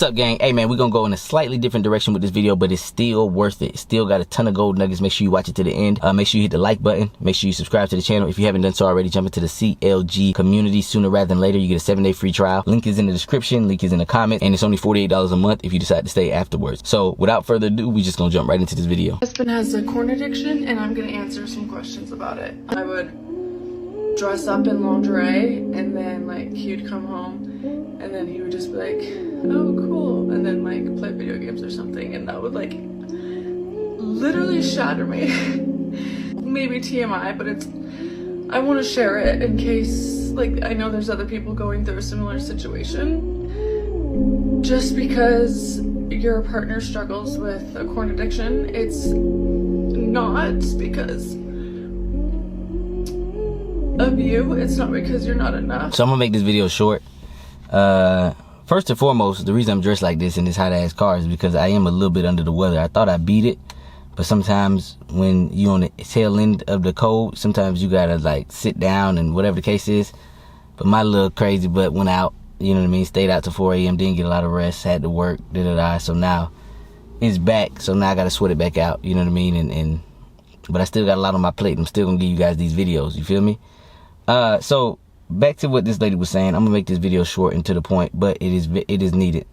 up, gang? Hey man, we're gonna go in a slightly different direction with this video, but it's still worth it. It's still got a ton of gold nuggets. Make sure you watch it to the end. Make sure you hit the like button. Make sure you subscribe to the channel if you haven't done so already. Jump into the CLG community sooner rather than later. You get a 7-day free trial. Link is in the description, link is in the comments, and it's only $48 a month if you decide to stay afterwards. So without further ado, we just gonna jump right into this video. My husband has a corn addiction, and I'm gonna answer some questions about it. I would dress up in lingerie, and then like he would come home and then he would just be like, oh cool, and then like play video games or something, and that would like literally shatter me. Maybe TMI, but I want to share it in case like I know there's other people going through a similar situation. Just because your partner struggles with a corn addiction, it's not because of you, it's not because you're not enough. So I'm gonna make this video short. First and foremost, the reason I'm dressed like this in this hot ass car is because I am a little bit under the weather. I thought I beat it, but sometimes when you on the tail end of the cold, sometimes you gotta like sit down and whatever the case is. But my little crazy butt went out, you know what I mean, stayed out till 4 a.m, didn't get a lot of rest, had to work, so now it's back, so now I gotta sweat it back out, you know what I mean, but I still got a lot on my plate. I'm still gonna give you guys these videos, you feel me? So back to what this lady was saying. I'm gonna make this video short and to the point, but it is needed.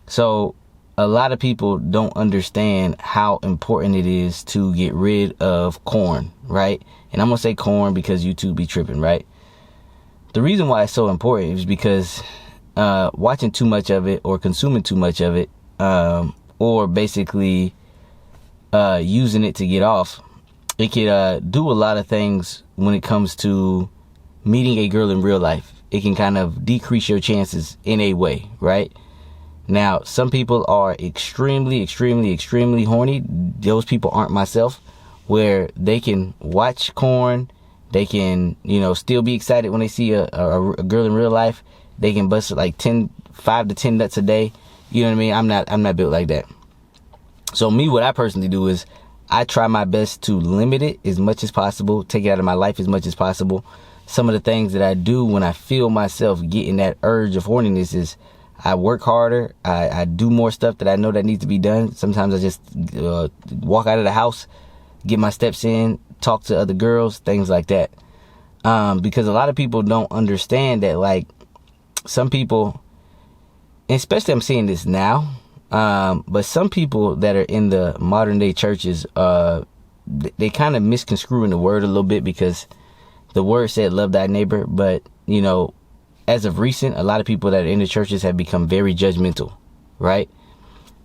So a lot of people don't understand how important it is to get rid of corn, right? And I'm gonna say corn because YouTube be tripping, right? The reason why it's so important is because watching too much of it or consuming too much of it, or basically using it to get off, it could do a lot of things when it comes to meeting a girl in real life. It can kind of decrease your chances in a way, right? Now, some people are extremely horny. Those people aren't myself, where they can watch corn. They can, you know, still be excited when they see a girl in real life. They can bust like 5 to 10 nuts a day. You know what I mean? I'm not built like that. So me, what I personally do is I try my best to limit it as much as possible, take it out of my life as much as possible. Some of the things that I do when I feel myself getting that urge of horniness is I work harder. I do more stuff that I know that needs to be done. Sometimes I just walk out of the house, get my steps in, talk to other girls, things like that. Because a lot of people don't understand that, like, some people, especially I'm seeing this now, but some people that are in the modern day churches, they kind of misconstruing the word a little bit, because the word said love thy neighbor, but you know, as of recent, a lot of people that are in the churches have become very judgmental, right?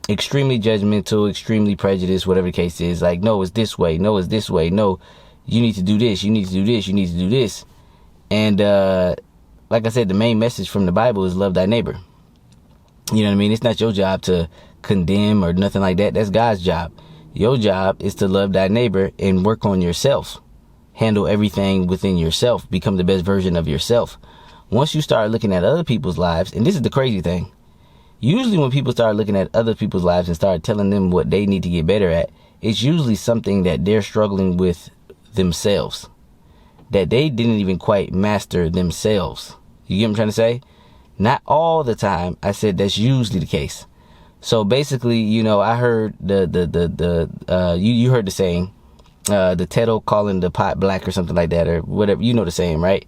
Extremely judgmental, extremely prejudiced, whatever the case is. Like, no, it's this way. No, it's this way. No, you need to do this. You need to do this. You need to do this. And like I said, the main message from the Bible is love thy neighbor. You know what I mean? It's not your job to condemn or nothing like that. That's God's job. Your job is to love thy neighbor and work on yourself. Handle everything within yourself. Become the best version of yourself. Once you start looking at other people's lives, and this is the crazy thing, usually when people start looking at other people's lives and start telling them what they need to get better at, it's usually something that they're struggling with themselves, that they didn't even quite master themselves. You get what I'm trying to say? Not all the time. I said that's usually the case. So basically, you know, I heard you heard the saying, the kettle calling the pot black or something like that, or whatever, you know the saying, right?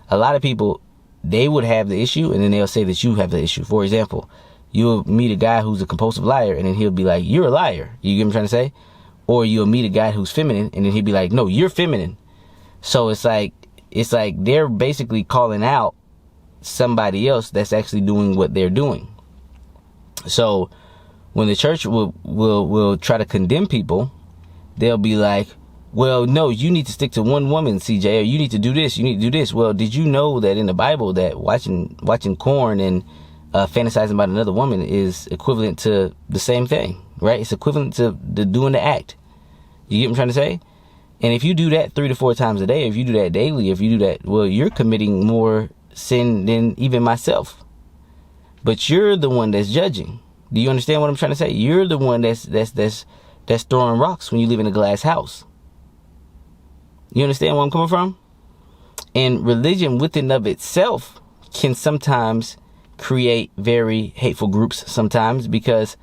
A lot of people, they would have the issue and then they'll say that you have the issue. For example, you'll meet a guy who's a compulsive liar and then he'll be like, you're a liar. You get what I'm trying to say? Or you'll meet a guy who's feminine and then he'll be like, no, you're feminine. So it's like they're basically calling out somebody else that's actually doing what they're doing. So when the church will try to condemn people, they'll be like, well, no, you need to stick to one woman, CJ, or you need to do this, you need to do this. Well, did you know that in the Bible that watching corn and fantasizing about another woman is equivalent to the same thing, right? It's equivalent to doing the act. You get what I'm trying to say? And if you do that 3 to 4 times a day, if you do that daily, if you do that, well, you're committing more sin than even myself. But you're the one that's judging. Do you understand what I'm trying to say? You're the one that's throwing rocks when you live in a glass house. You understand where I'm coming from? And religion within of itself can sometimes create very hateful groups sometimes, because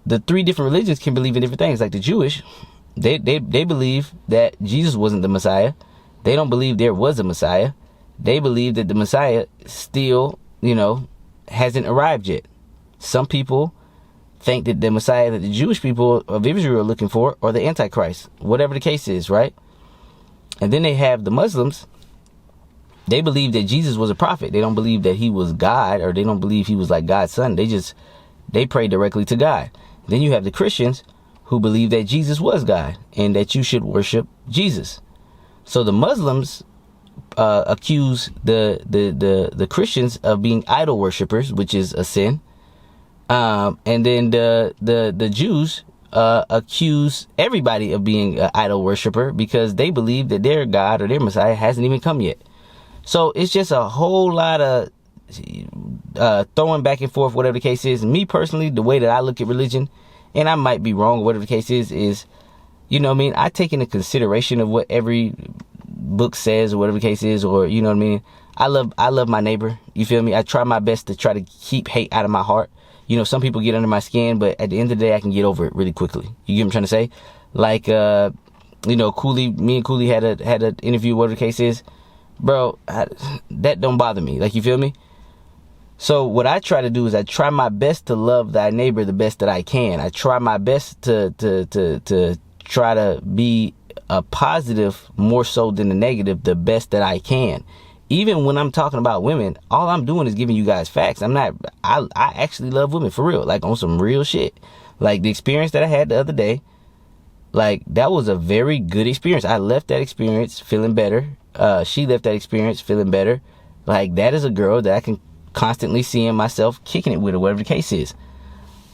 the three different religions can believe in different things. Like the Jewish, they believe that Jesus wasn't the Messiah. They don't believe there was a Messiah. They believe that the Messiah still, hasn't arrived yet. Some people think that the Messiah that the Jewish people of Israel are looking for, or the Antichrist, whatever the case is, right? And then they have the Muslims. They believe that Jesus was a prophet. They don't believe that he was God, or they don't believe he was like God's son. They pray directly to God. Then you have the Christians who believe that Jesus was God and that you should worship Jesus. So the Muslims accuse the Christians of being idol worshippers, which is a sin. And then the Jews accuse everybody of being an idol worshiper, because they believe that their God or their Messiah hasn't even come yet. So it's just a whole lot of throwing back and forth, whatever the case is. Me personally, the way that I look at religion, and I might be wrong, whatever the case is, I take into consideration of what every book says, or whatever the case is, or I love my neighbor. You feel me? I try my best to try to keep hate out of my heart. Some people get under my skin, but at the end of the day, I can get over it really quickly. You get what I'm trying to say? Like, Cooley, me and Cooley had an interview, whatever the case is. Bro, that don't bother me. Like, you feel me? So what I try to do is I try my best to love thy neighbor the best that I can. I try my best to try to be a positive more so than the negative the best that I can. Even when I'm talking about women, all I'm doing is giving you guys facts. I actually love women for real, like on some real shit. Like the experience that I had the other day, like that was a very good experience. I left that experience feeling better. She left that experience feeling better. Like that is a girl that I can constantly see myself kicking it with, or whatever the case is.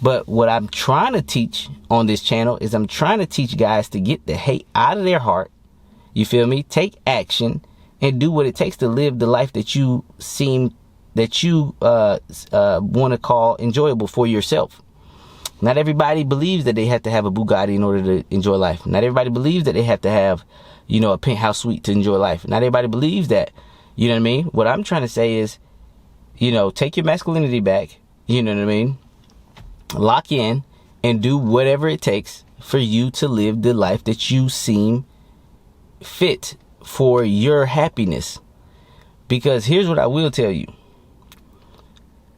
But what I'm trying to teach on this channel is I'm trying to teach guys to get the hate out of their heart. You feel me? Take action and do what it takes to live the life that you want to call enjoyable for yourself. Not everybody believes that they have to have a Bugatti in order to enjoy life. Not everybody believes that they have to have, a penthouse suite to enjoy life. Not everybody believes that. You know what I mean? What I'm trying to say is, take your masculinity back. You know what I mean? Lock in and do whatever it takes for you to live the life that you seem fit for your happiness. Because here's what I will tell you.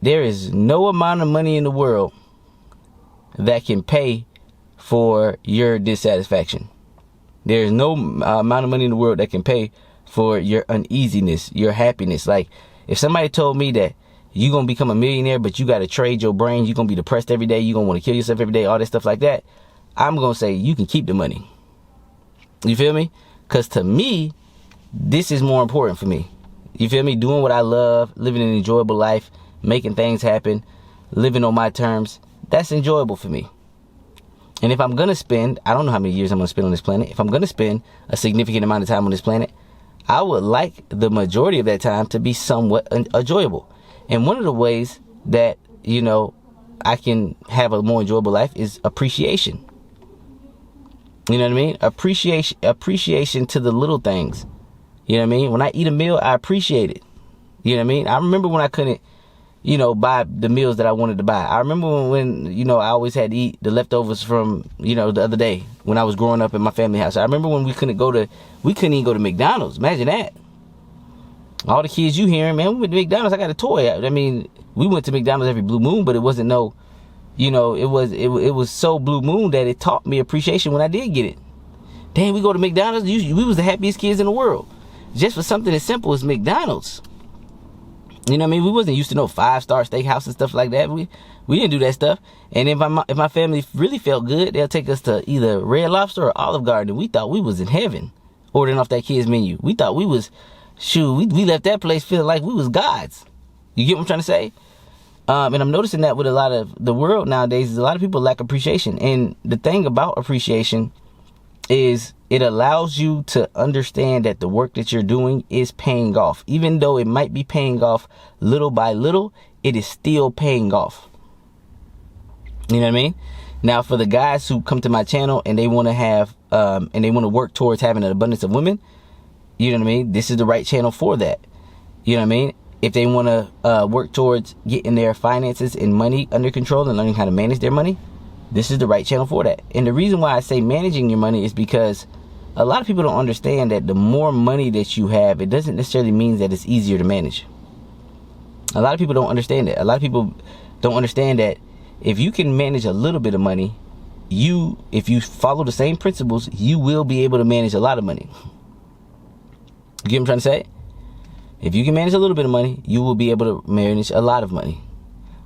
There is no amount of money in the world that can pay for your dissatisfaction. There is no amount of money in the world that can pay for your uneasiness, your happiness. Like if somebody told me that you're going to become a millionaire, but you got to trade your brain, you're going to be depressed every day, you're going to want to kill yourself every day, all that stuff like that, I'm going to say you can keep the money. You feel me? Because to me, this is more important for me. You feel me? Doing what I love, living an enjoyable life, making things happen, living on my terms, that's enjoyable for me. And if I'm going to spend, I don't know how many years I'm going to spend on this planet. If I'm going to spend a significant amount of time on this planet, I would like the majority of that time to be somewhat enjoyable. And one of the ways that, I can have a more enjoyable life is appreciation. You know what I mean? Appreciation to the little things. You know what I mean? When I eat a meal, I appreciate it. You know what I mean? I remember when I couldn't, buy the meals that I wanted to buy. I remember when I always had to eat the leftovers from, the other day when I was growing up in my family house. I remember when we couldn't even go to McDonald's. Imagine that. All the kids you hearing, man, we went to McDonald's, I got a toy. I mean, we went to McDonald's every blue moon, but it wasn't it was so blue moon that it taught me appreciation when I did get it. Dang, we go to McDonald's, we was the happiest kids in the world. Just for something as simple as McDonald's. You know what I mean? We wasn't used to no 5-star steakhouse and stuff like that. We didn't do that stuff. And if my family really felt good, they'll take us to either Red Lobster or Olive Garden. We thought we was in heaven ordering off that kid's menu. We thought we was, we left that place feeling like we was gods. You get what I'm trying to say? And I'm noticing that with a lot of the world nowadays is a lot of people lack appreciation. And the thing about appreciation is it allows you to understand that the work that you're doing is paying off. Even though it might be paying off little by little, it is still paying off. You know what I mean? Now, for the guys who come to my channel and they want to have, and they want to work towards having an abundance of women, you know what I mean? This is the right channel for that. You know what I mean? if they want to work towards getting their finances and money under control and learning how to manage their money, this is the right channel for that. And the reason why I say managing your money is because a lot of people don't understand that the more money that you have, it doesn't necessarily mean that it's easier to manage. A lot of people don't understand that. A lot of people don't understand that if you can manage a little bit of money, if you follow the same principles, you will be able to manage a lot of money. You get what I'm trying to say? If you can manage a little bit of money, you will be able to manage a lot of money.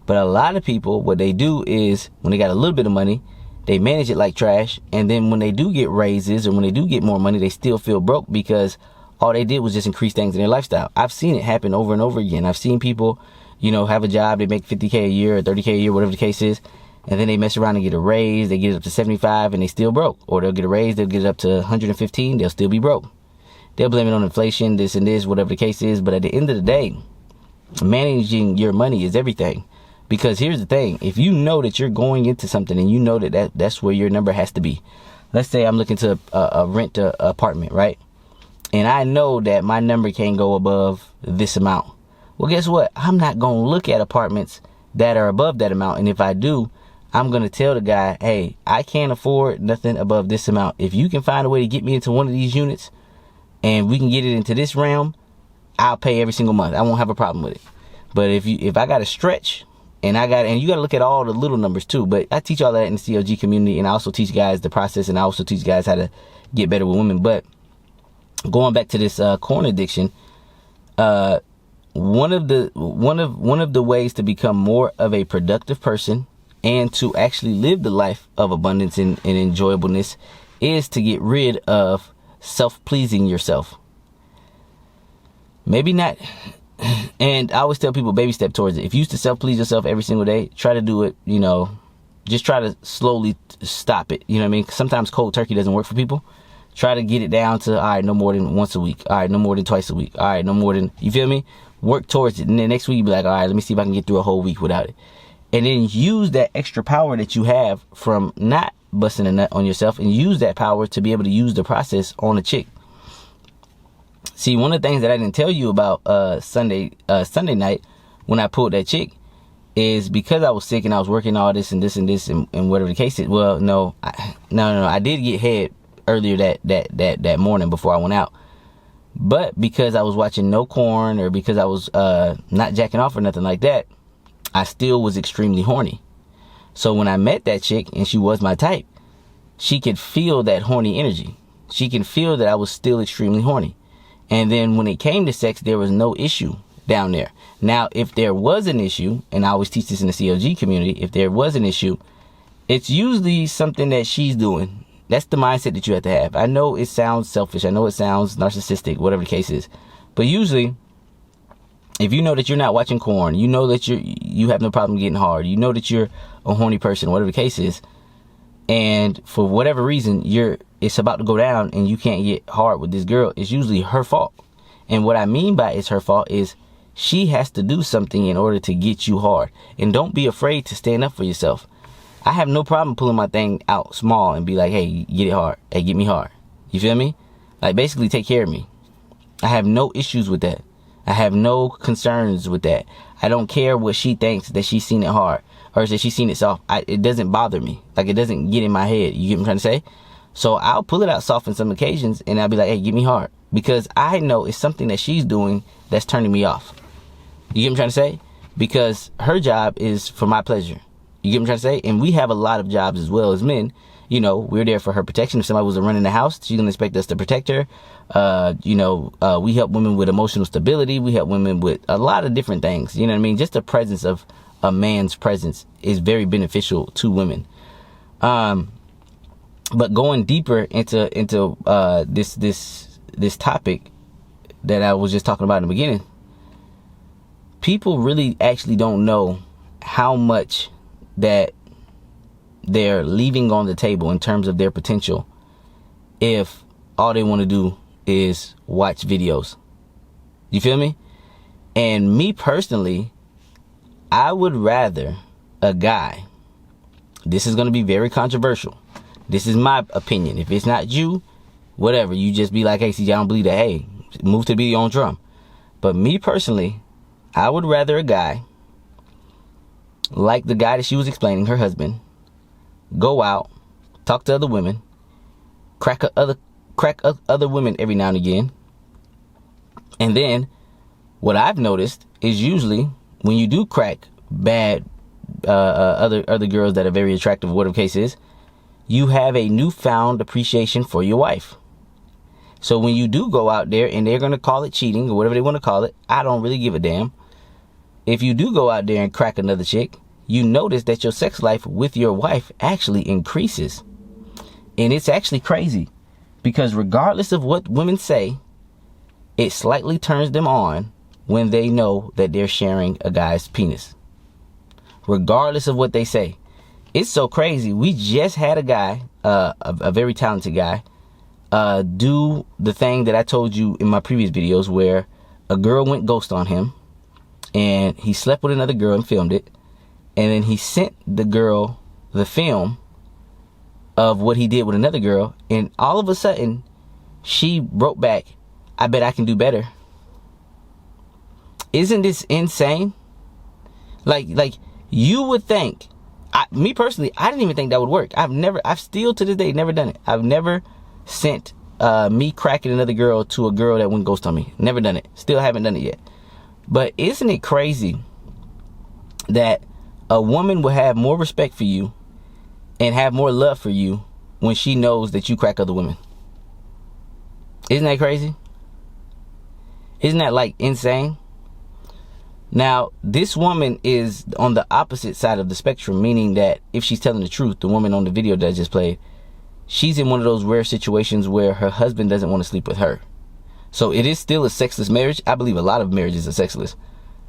But a lot of people, what they do is when they got a little bit of money, they manage it like trash. And then when they do get raises or when they do get more money, they still feel broke because all they did was just increase things in their lifestyle. I've seen it happen over and over again. I've seen people, have a job, they make $50K a year or $30K a year, whatever the case is. And then they mess around and get a raise. They get it up to 75 and they still broke. Or they'll get a raise, they'll get it up to 115, they'll still be broke. They'll blame it on inflation, this and this, whatever the case is. But at the end of the day, managing your money is everything. Because here's the thing. If you know that you're going into something and you know that's where your number has to be. Let's say I'm looking to rent an apartment, right? And I know that my number can't go above this amount. Well, guess what? I'm not going to look at apartments that are above that amount. And if I do, I'm going to tell the guy, hey, I can't afford nothing above this amount. If you can find a way to get me into one of these units, and we can get it into this realm, I'll pay every single month. I won't have a problem with it. But if I got to stretch, and you got to look at all the little numbers too. But I teach all that in the CLG community, and I also teach guys the process, and I also teach guys how to get better with women. But going back to this corn addiction, one of the ways to become more of a productive person and to actually live the life of abundance and enjoyableness is to get rid of self-pleasing yourself. Maybe not. And I always tell people baby step towards it. If you used to self-please yourself every single day, try to do it, just try to slowly stop it. You know what I mean? Sometimes cold turkey doesn't work for people. Try to get it down to, all right, no more than once a week. All right, no more than twice a week. All right, no more than, you feel me? Work towards it. And then next week you be like, all right, let me see if I can get through a whole week without it. And then use that extra power that you have from not busting a nut on yourself, and use that power to be able to use the process on a chick. See, one of the things that I didn't tell you about Sunday night when I pulled that chick is because I was sick and I was working all this and this and this and whatever the case is. Well, no, I did get head earlier that morning before I went out. But because I was watching no corn or because I was not jacking off or nothing like that, I still was extremely horny. So when I met that chick and she was my type, she could feel that horny energy. She can feel that I was still extremely horny. And then when it came to sex, there was no issue down there. Now, if there was an issue, and I always teach this in the CLG community, if there was an issue, it's usually something that she's doing. That's the mindset that you have to have. I know it sounds selfish. I know it sounds narcissistic, whatever the case is. But usually, if you know that you're not watching corn, you know that you have no problem getting hard, you know that you're a horny person, whatever the case is, and for whatever reason it's about to go down and you can't get hard with this girl, it's usually her fault. And what I mean by it's her fault is she has to do something in order to get you hard. And don't be afraid to stand up for yourself. I have no problem pulling my thing out small and be like, hey, get it hard. Hey, get me hard. You feel me? Like, basically take care of me. I have no issues with that. I have no concerns with that. I don't care what she thinks that she's seen it hard or that she's seen it soft. It doesn't bother me. Like, it doesn't get in my head. You get what I'm trying to say? So I'll pull it out soft on some occasions and I'll be like, hey, get me hard. Because I know it's something that she's doing that's turning me off. You get what I'm trying to say? Because her job is for my pleasure. You get what I'm trying to say? And we have a lot of jobs as well as men. We're there for her protection. If somebody was running the house, she's going to expect us to protect her. We help women with emotional stability. We help women with a lot of different things. You know what I mean? Just the presence of a man's presence is very beneficial to women. But going deeper into this topic that I was just talking about in the beginning, people really actually don't know how much that they're leaving on the table in terms of their potential if all they want to do is watch videos. You feel me? And me personally, I would rather a guy, this is going to be very controversial, this is my opinion, if it's not you, whatever, you just be like, hey, CJ, I don't believe that, hey, move to the beat of your own drum. But me personally, I would rather a guy like the guy that she was explaining, her husband, go out, talk to other women, crack other women every now and again. And then what I've noticed is usually when you do crack bad other girls that are very attractive, whatever the case is, you have a newfound appreciation for your wife. So when you do go out there, and they're going to call it cheating or whatever they want to call it, I don't really give a damn. If you do go out there and crack another chick, you notice that your sex life with your wife actually increases. And it's actually crazy, because regardless of what women say, it slightly turns them on when they know that they're sharing a guy's penis. Regardless of what they say. It's so crazy. We just had a guy, a very talented guy, do the thing that I told you in my previous videos, where a girl went ghost on him and he slept with another girl and filmed it. And then he sent the girl the film of what he did with another girl. And all of a sudden, she wrote back, "I bet I can do better." Isn't this insane? Like you would think, me personally, I didn't even think that would work. I've still to this day never done it. I've never sent me cracking another girl to a girl that went ghost on me. Never done it. Still haven't done it yet. But isn't it crazy that a woman will have more respect for you and have more love for you when she knows that you crack other women? Isn't that crazy? Isn't that like insane? Now, this woman is on the opposite side of the spectrum, meaning that if she's telling the truth, the woman on the video that I just played, she's in one of those rare situations where her husband doesn't want to sleep with her. So it is still a sexless marriage. I believe a lot of marriages are sexless.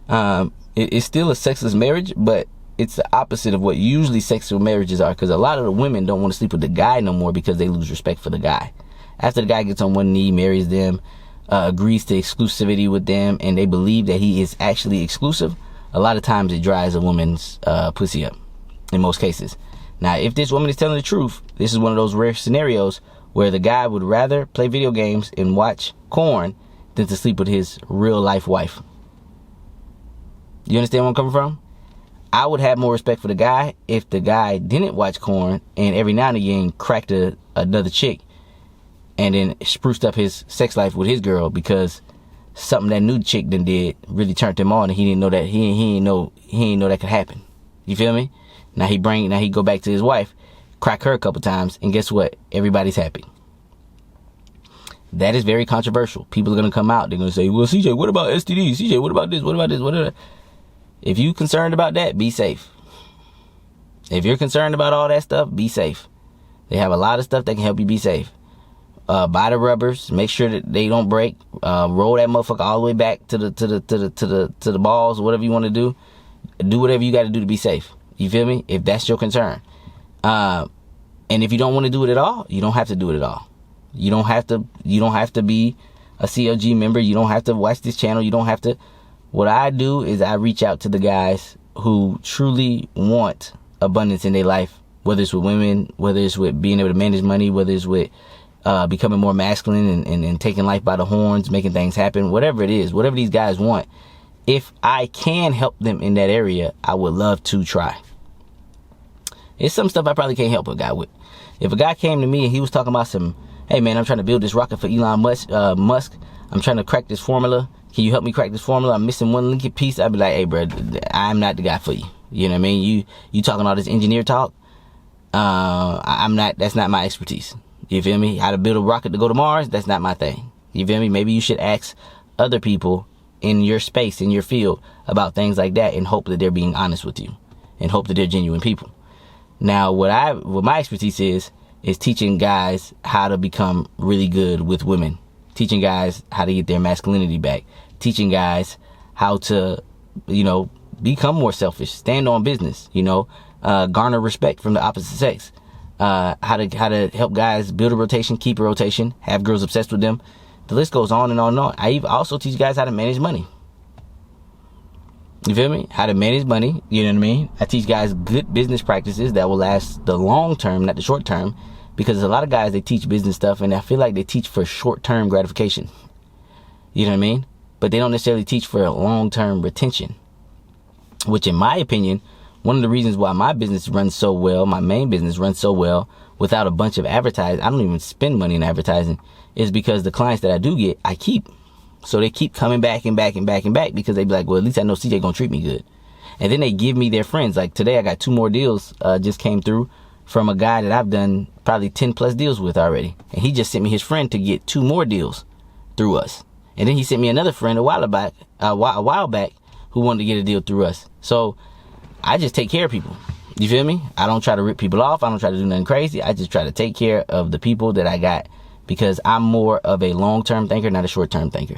It is still a sexless marriage, but it's the opposite of what usually sexual marriages are, because a lot of the women don't want to sleep with the guy no more because they lose respect for the guy. After the guy gets on one knee, marries them, agrees to exclusivity with them, and they believe that he is actually exclusive, a lot of times it dries a woman's pussy up in most cases. Now, if this woman is telling the truth, this is one of those rare scenarios where the guy would rather play video games and watch porn than to sleep with his real life wife. You understand where I'm coming from? I would have more respect for the guy if the guy didn't watch porn and every now and again cracked another chick and then spruced up his sex life with his girl because something that new chick done did really turned him on, and he didn't know that he didn't know that could happen. You feel me? Now he go back to his wife, crack her a couple times, and guess what? Everybody's happy. That is very controversial. People are gonna come out. They're gonna say, "Well, CJ, what about STDs? CJ, what about this? What about this? What about that?" If you're concerned about that, be safe. If you're concerned about all that stuff, be safe. They have a lot of stuff that can help you be safe. Buy the rubbers. Make sure that they don't break. Roll that motherfucker all the way back to the balls, whatever you want to do. Do whatever you got to do to be safe. You feel me? If that's your concern. And if you don't want to do it at all, you don't have to do it at all. You don't have to be a CLG member. You don't have to watch this channel. You don't have to. What I do is I reach out to the guys who truly want abundance in their life, whether it's with women, whether it's with being able to manage money, whether it's with becoming more masculine and taking life by the horns, making things happen, whatever it is, whatever these guys want. If I can help them in that area, I would love to try. It's some stuff I probably can't help a guy with. If a guy came to me and he was talking about some, "Hey man, I'm trying to build this rocket for Elon Musk. I'm trying to crack this formula. Can you help me crack this formula? I'm missing one linking piece." I'd be like, "Hey bro, I'm not the guy for you." You know what I mean? You talking all this engineer talk. That's not my expertise. You feel me? How to build a rocket to go to Mars, that's not my thing. You feel me? Maybe you should ask other people in your space, in your field, about things like that, and hope that they're being honest with you and hope that they're genuine people. Now, what my expertise is teaching guys how to become really good with women, teaching guys how to get their masculinity back, teaching guys how to, become more selfish, stand on business, garner respect from the opposite sex, how to help guys build a rotation, keep a rotation, have girls obsessed with them. The list goes on and on and on. I also teach guys how to manage money. You feel me? How to manage money. You know what I mean? I teach guys good business practices that will last the long term, not the short term. Because a lot of guys, they teach business stuff and I feel like they teach for short term gratification. You know what I mean? but they don't necessarily teach for long-term retention, which in my opinion, one of the reasons why my business runs so well, my main business runs so well without a bunch of advertising, I don't even spend money in advertising, is because the clients that I do get, I keep. So they keep coming back and back and back and back because they be like, well, at least I know CJ gonna treat me good. And then they give me their friends. Like today I got 2 more deals just came through from a guy that I've done probably 10 plus deals with already. And he just sent me his friend to get 2 more deals through us. And then he sent me another friend a while back who wanted to get a deal through us. So I just take care of people. You feel me? I don't try to rip people off. I don't try to do nothing crazy. I just try to take care of the people that I got because I'm more of a long-term thinker, not a short-term thinker.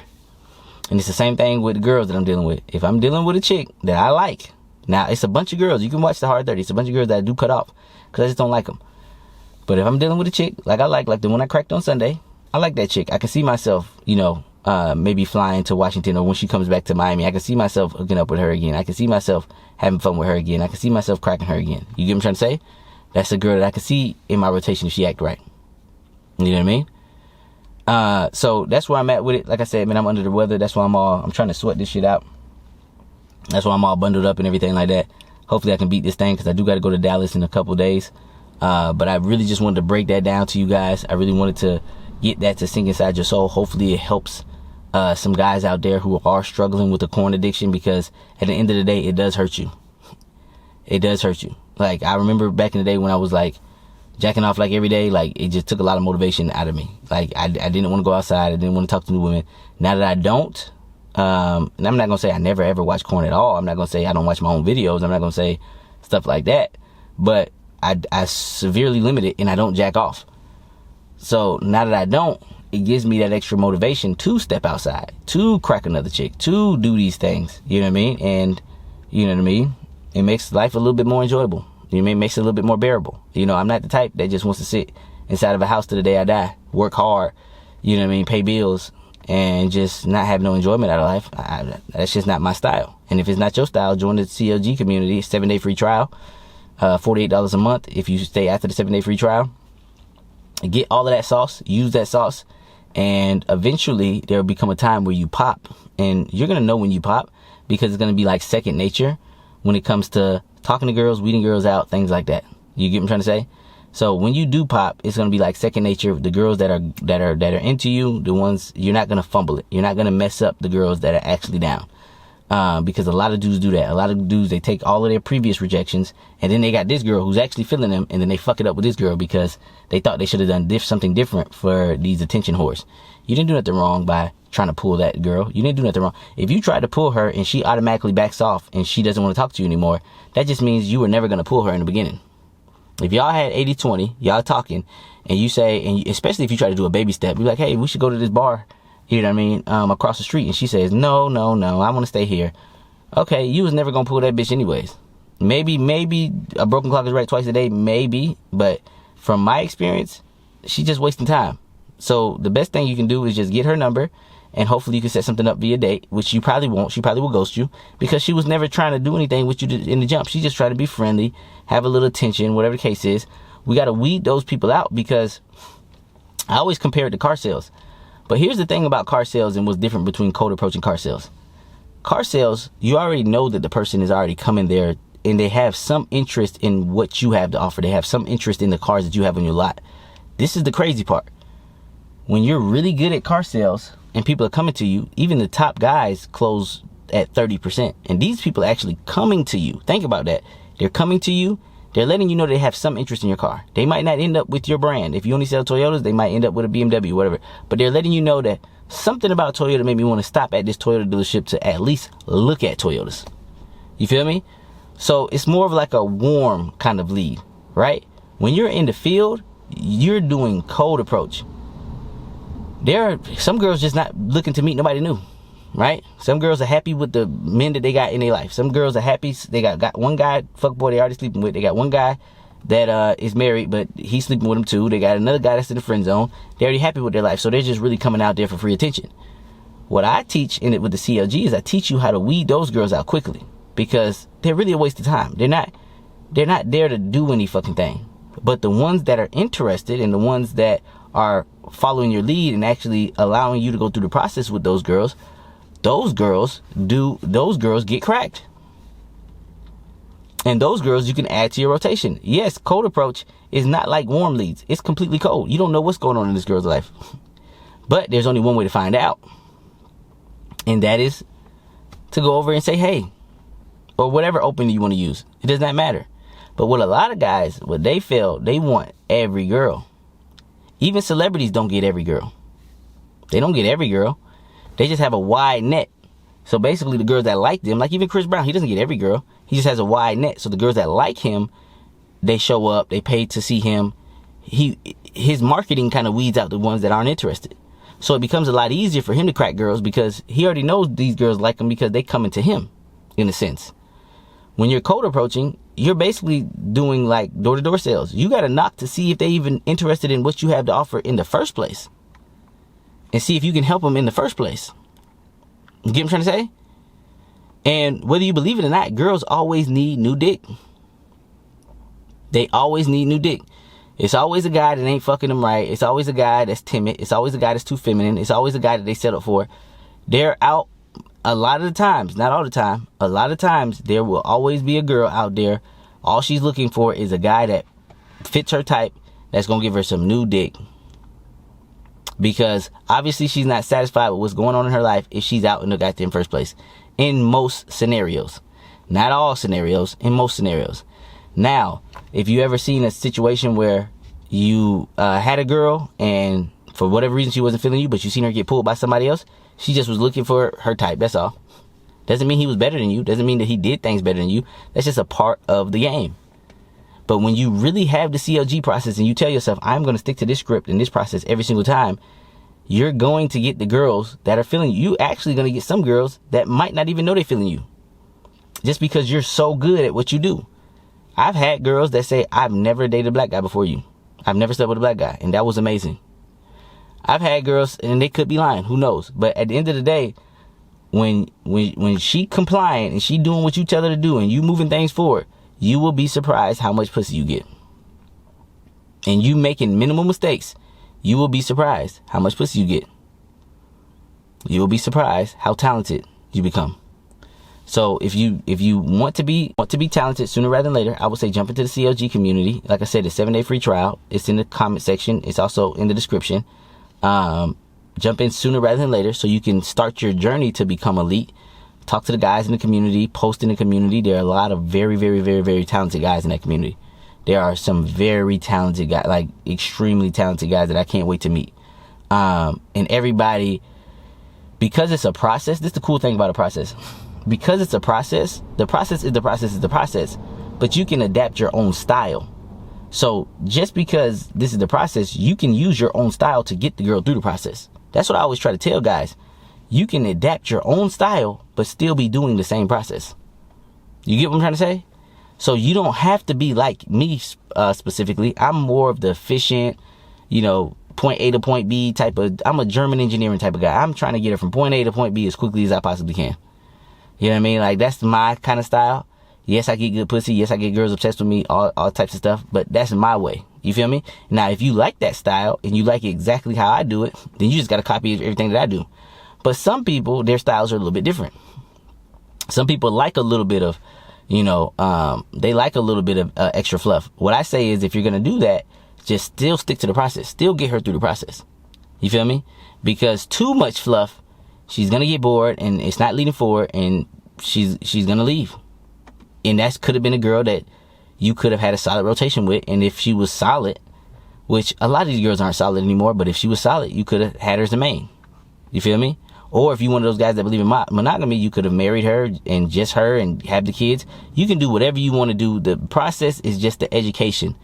And it's the same thing with the girls that I'm dealing with. If I'm dealing with a chick that I like, now it's a bunch of girls. You can watch the Hard 30. It's a bunch of girls that I do cut off because I just don't like them. But if I'm dealing with a chick like I like the one I cracked on Sunday, I like that chick. I can see myself, maybe flying to Washington, or when she comes back to Miami, I can see myself hooking up with her again. I can see myself having fun with her again. I can see myself cracking her again. You get what I'm trying to say? That's a girl that I can see in my rotation if she act right. You know what I mean? So that's where I'm at with it. Like I said, man, I'm under the weather. That's why I'm trying to sweat this shit out. That's why I'm all bundled up and everything like that. Hopefully I can beat this thing because I do got to go to Dallas in a couple days. But I really just wanted to break that down to you guys. I really wanted to get that to sink inside your soul. Hopefully it helps some guys out there who are struggling with the corn addiction, because at the end of the day, it does hurt you. It does hurt you. Like, I remember back in the day when I was like jacking off like every day, like it just took a lot of motivation out of me. Like I didn't want to go outside. I didn't want to talk to new women. Now that I don't, and I'm not going to say I never ever watch corn at all. I'm not going to say I don't watch my own videos. I'm not going to say stuff like that. But I severely limit it and I don't jack off. So now that I don't, it gives me that extra motivation to step outside, to crack another chick, to do these things. You know what I mean? And you know what I mean? It makes life a little bit more enjoyable. You know what I mean? It makes it a little bit more bearable. You know, I'm not the type that just wants to sit inside of a house till the day I die, work hard, you know what I mean, pay bills, and just not have no enjoyment out of life. That's just not my style. And if it's not your style, join the CLG community. 7-day free trial, $48 a month if you stay after the 7-day free trial. Get all of that sauce, use that sauce, and eventually there will become a time where you pop. And you're going to know when you pop because it's going to be like second nature when it comes to talking to girls, weeding girls out, things like that. You get what I'm trying to say? So when you do pop, it's going to be like second nature. The girls that are into you, the ones, you're not going to fumble it. You're not going to mess up the girls that are actually down. Because a lot of dudes do that. A lot of dudes, they take all of their previous rejections and then they got this girl who's actually feeling them, and then they fuck it up with this girl because they thought they should have done something different for these attention whores. You didn't do nothing wrong by trying to pull that girl. You didn't do nothing wrong. If you try to pull her and she automatically backs off and she doesn't want to talk to you anymore, that just means you were never going to pull her in the beginning. If y'all had 80-20, y'all talking, and you say, and especially if you try to do a baby step, you're like, hey, we should go to this bar, you know what I mean, across the street, and she says, no, I want to stay here. Okay, you was never going to pull that bitch anyways. Maybe a broken clock is right twice a day, maybe, but from my experience, she's just wasting time. So the best thing you can do is just get her number, and hopefully you can set something up via date, which you probably won't. She probably will ghost you because she was never trying to do anything with you in the jump. She just tried to be friendly, have a little attention, whatever the case is. We got to weed those people out because I always compare it to car sales. But here's the thing about car sales and what's different between cold approach and car sales. Car sales, you already know that the person is already coming there and they have some interest in what you have to offer. They have some interest in the cars that you have on your lot. This is the crazy part. When you're really good at car sales and people are coming to you, even the top guys close at 30%. And these people are actually coming to you. Think about that. They're coming to you. They're letting you know they have some interest in your car. They might not end up with your brand. If you only sell Toyotas, they might end up with a BMW, whatever. But they're letting you know that something about Toyota made me want to stop at this Toyota dealership to at least look at Toyotas. You feel me? So it's more of like a warm kind of lead, right? When you're in the field, you're doing cold approach. There are some girls just not looking to meet nobody new, right? Some girls are happy with the men that they got in their life. Some girls are happy. They got one guy, fuckboy, they already sleeping with. They got one guy that is married, but he's sleeping with him too. They got another guy that's in the friend zone. They're already happy with their life. So they're just really coming out there for free attention. What I teach in it with the CLG is I teach you how to weed those girls out quickly because they're really a waste of time. They're not there to do any fucking thing. But the ones that are interested and the ones that are following your lead and actually allowing you to go through the process with those girls, those girls get cracked. And those girls you can add to your rotation. Yes, cold approach is not like warm leads. It's completely cold. You don't know what's going on in this girl's life. But there's only one way to find out. And that is to go over and say, hey, or whatever opening you want to use. It does not matter. But what a lot of guys, what they feel, they want every girl. Even celebrities don't get every girl. They don't get every girl. They just have a wide net. So basically the girls that like them, like even Chris Brown, he doesn't get every girl. He just has a wide net. So the girls that like him, they show up, they pay to see him. His marketing kind of weeds out the ones that aren't interested. So it becomes a lot easier for him to crack girls because he already knows these girls like him because they coming to him, in a sense. When you're cold approaching, you're basically doing like door-to-door sales. You got to knock to see if they even interested in what you have to offer in the first place. And see if you can help them in the first place. You get what I'm trying to say? And whether you believe it or not, girls always need new dick. They always need new dick. It's always a guy that ain't fucking them right. It's always a guy that's timid. It's always a guy that's too feminine. It's always a guy that they settle for. They're out a lot of the times, not all the time. A lot of times there will always be a girl out there. All she's looking for is a guy that fits her type, that's going to give her some new dick. Because obviously she's not satisfied with what's going on in her life if she's out in the goddamn first place. In most scenarios. Not all scenarios. In most scenarios. Now, if you ever seen a situation where you had a girl and for whatever reason she wasn't feeling you, but you seen her get pulled by somebody else, she just was looking for her type. That's all. Doesn't mean he was better than you. Doesn't mean that he did things better than you. That's just a part of the game. But when you really have the CLG process and you tell yourself, I'm going to stick to this script and this process every single time, you're going to get the girls that are feeling you. You're actually going to get some girls that might not even know they're feeling you. Just because you're so good at what you do. I've had girls that say, I've never dated a black guy before you. I've never slept with a black guy. And that was amazing. I've had girls, and they could be lying. Who knows? But at the end of the day, when she complying and she doing what you tell her to do and you moving things forward, you will be surprised how much pussy you get. And you making minimal mistakes, you will be surprised how much pussy you get. You will be surprised how talented you become. So if you want to be talented sooner rather than later, I would say jump into the CLG community. Like I said, the 7-day free trial. It's in the comment section. It's also in the description. Jump in sooner rather than later so you can start your journey to become elite. Talk to the guys in the community, post in the community. There are a lot of very, very, very, very talented guys in that community. There are some very talented guys, like extremely talented guys that I can't wait to meet. And everybody, because it's a process, this is the cool thing about a process. Because it's a process, the process is the process is the process, but you can adapt your own style. So just because this is the process, you can use your own style to get the girl through the process. That's what I always try to tell guys. You can adapt your own style, but still be doing the same process. You get what I'm trying to say? So you don't have to be like me specifically. I'm more of the efficient, point A to point B type of, I'm a German engineering type of guy. I'm trying to get her from point A to point B as quickly as I possibly can. You know what I mean? Like, that's my kind of style. Yes, I get good pussy. Yes, I get girls obsessed with me, all types of stuff. But that's my way. You feel me? Now, if you like that style and you like it exactly how I do it, then you just got to copy everything that I do. But some people, their styles are a little bit different. Some people like a little bit of, they like a little bit of extra fluff. What I say is, if you're going to do that, just still stick to the process. Still get her through the process. You feel me? Because too much fluff, she's going to get bored and it's not leading forward and she's going to leave. And that could have been a girl that you could have had a solid rotation with. And if she was solid, which a lot of these girls aren't solid anymore, but if she was solid, you could have had her as the main. You feel me? Or if you're one of those guys that believe in monogamy, you could have married her and just her and have the kids. You can do whatever you want to do. The process is just the education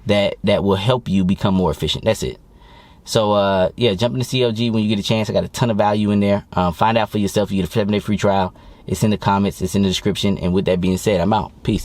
that will help you become more efficient. That's it. So, jump into CLG when you get a chance. I got a ton of value in there. Find out for yourself. You get a 7-day free trial. It's in the comments. It's in the description. And with that being said, I'm out. Peace.